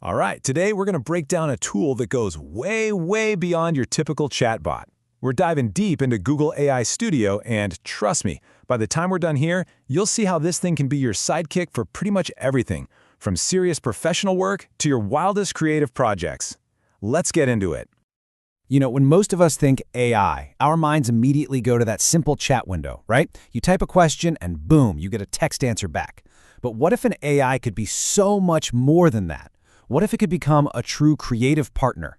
All right, today we're going to break down a tool that goes way, way beyond your typical chatbot. We're diving deep into Google AI Studio, and trust me, by the time we're done here, you'll see how this thing can be your sidekick for pretty much everything, from serious professional work to your wildest creative projects. Let's get into it. You know, when most of us think AI, our minds immediately go to that simple chat window, right? You type a question and boom, you get a text answer back. But what if an AI could be so much more than that? What if it could become a true creative partner?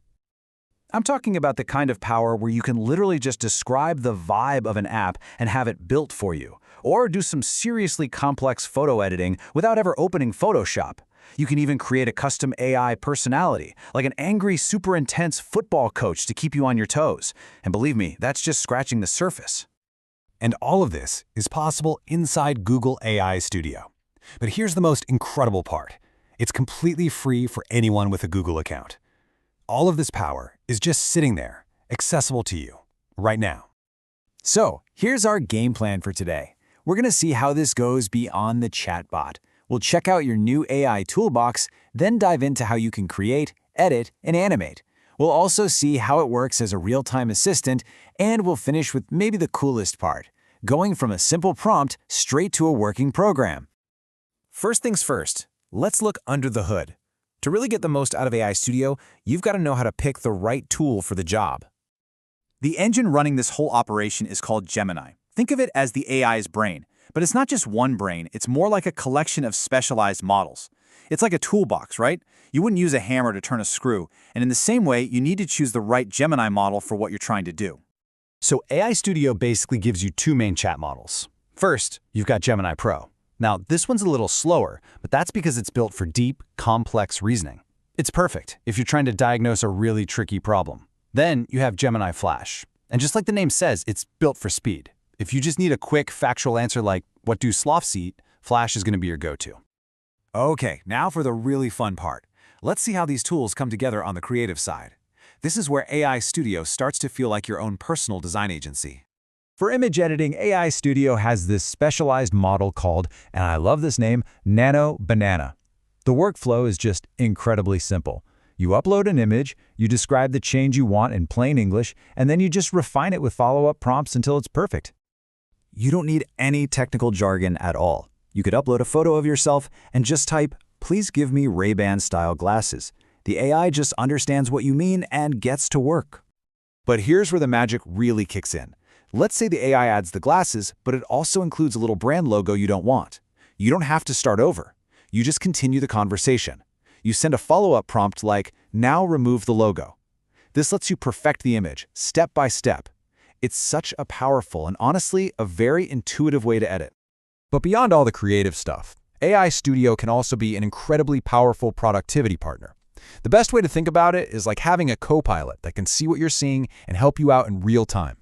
I'm talking about the kind of power where you can literally just describe the vibe of an app and have it built for you, or do some seriously complex photo editing without ever opening Photoshop. You can even create a custom AI personality, like an angry, super intense football coach to keep you on your toes. And believe me, that's just scratching the surface. And all of this is possible inside Google AI Studio. But here's the most incredible part. It's completely free for anyone with a Google account. All of this power is just sitting there, accessible to you, right now. So, here's our game plan for today. We're going to see how this goes beyond the chatbot. We'll check out your new AI toolbox, then dive into how you can create, edit, and animate. We'll also see how it works as a real-time assistant, and we'll finish with maybe the coolest part, going from a simple prompt straight to a working program. First things first, let's look under the hood. To really get the most out of AI Studio, you've got to know how to pick the right tool for the job. The engine running this whole operation is called Gemini. Think of it as the AI's brain. But it's not just one brain, it's more like a collection of specialized models. It's like a toolbox, right? You wouldn't use a hammer to turn a screw, and in the same way, you need to choose the right Gemini model for what you're trying to do. So AI Studio basically gives you two main chat models. First, you've got Gemini Pro. Now, this one's a little slower, but that's because it's built for deep, complex reasoning. It's perfect if you're trying to diagnose a really tricky problem. Then you have Gemini Flash. And just like the name says, it's built for speed. If you just need a quick, factual answer like, what do sloths eat, Flash is going to be your go-to. Okay, now for the really fun part. Let's see how these tools come together on the creative side. This is where AI Studio starts to feel like your own personal design agency. For image editing, AI Studio has this specialized model called, and I love this name, Nano Banana. The workflow is just incredibly simple. You upload an image, you describe the change you want in plain English, and then you just refine it with follow-up prompts until it's perfect. You don't need any technical jargon at all. You could upload a photo of yourself and just type, "Please give me Ray-Ban style glasses." The AI just understands what you mean and gets to work. But here's where the magic really kicks in. Let's say the AI adds the glasses, but it also includes a little brand logo you don't want. You don't have to start over. You just continue the conversation. You send a follow-up prompt like, "Now remove the logo." This lets you perfect the image, step by step. It's such a powerful and honestly, a very intuitive way to edit. But beyond all the creative stuff, AI Studio can also be an incredibly powerful productivity partner. The best way to think about it is like having a co-pilot that can see what you're seeing and help you out in real time.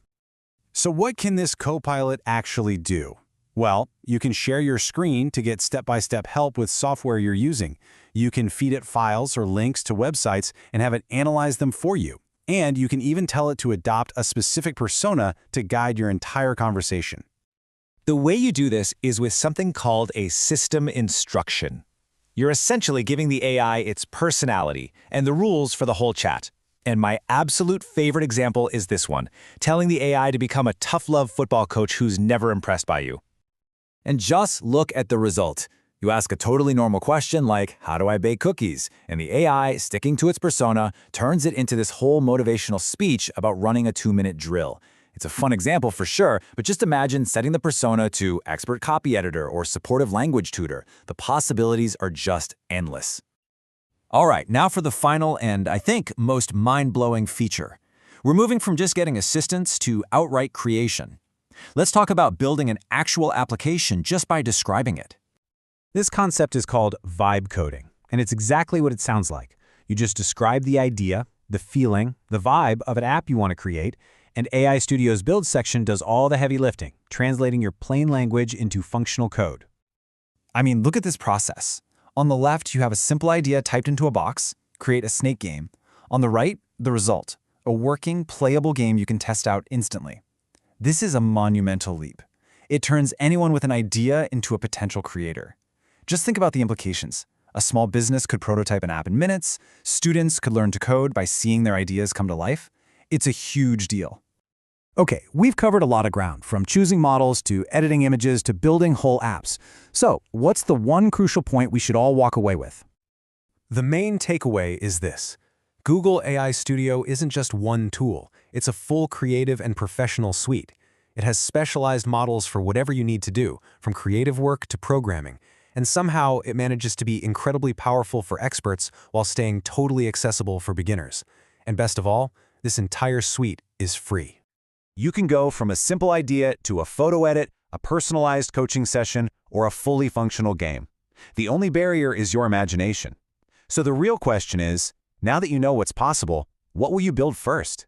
So what can this co-pilot actually do? Well, you can share your screen to get step-by-step help with software you're using. You can feed it files or links to websites and have it analyze them for you. And you can even tell it to adopt a specific persona to guide your entire conversation. The way you do this is with something called a system instruction. You're essentially giving the AI its personality and the rules for the whole chat. And my absolute favorite example is this one, telling the AI to become a tough-love football coach who's never impressed by you. And just look at the result. You ask a totally normal question like, "How do I bake cookies?" And the AI, sticking to its persona, turns it into this whole motivational speech about running a 2-minute drill. It's a fun example for sure, but just imagine setting the persona to expert copy editor or supportive language tutor. The possibilities are just endless. All right, now for the final and, I think, most mind-blowing feature. We're moving from just getting assistance to outright creation. Let's talk about building an actual application just by describing it. This concept is called vibe coding, and it's exactly what it sounds like. You just describe the idea, the feeling, the vibe of an app you want to create, and AI Studio's build section does all the heavy lifting, translating your plain language into functional code. I mean, look at this process. On the left, you have a simple idea typed into a box, create a snake game. On the right, the result, a working, playable game you can test out instantly. This is a monumental leap. It turns anyone with an idea into a potential creator. Just think about the implications. A small business could prototype an app in minutes. Students could learn to code by seeing their ideas come to life. It's a huge deal. Okay, we've covered a lot of ground, from choosing models to editing images to building whole apps. So, what's the one crucial point we should all walk away with? The main takeaway is this. Google AI Studio isn't just one tool. It's a full creative and professional suite. It has specialized models for whatever you need to do, from creative work to programming. And somehow it manages to be incredibly powerful for experts while staying totally accessible for beginners. And best of all, this entire suite is free. You can go from a simple idea to a photo edit, a personalized coaching session, or a fully functional game. The only barrier is your imagination. So the real question is, now that you know what's possible, what will you build first?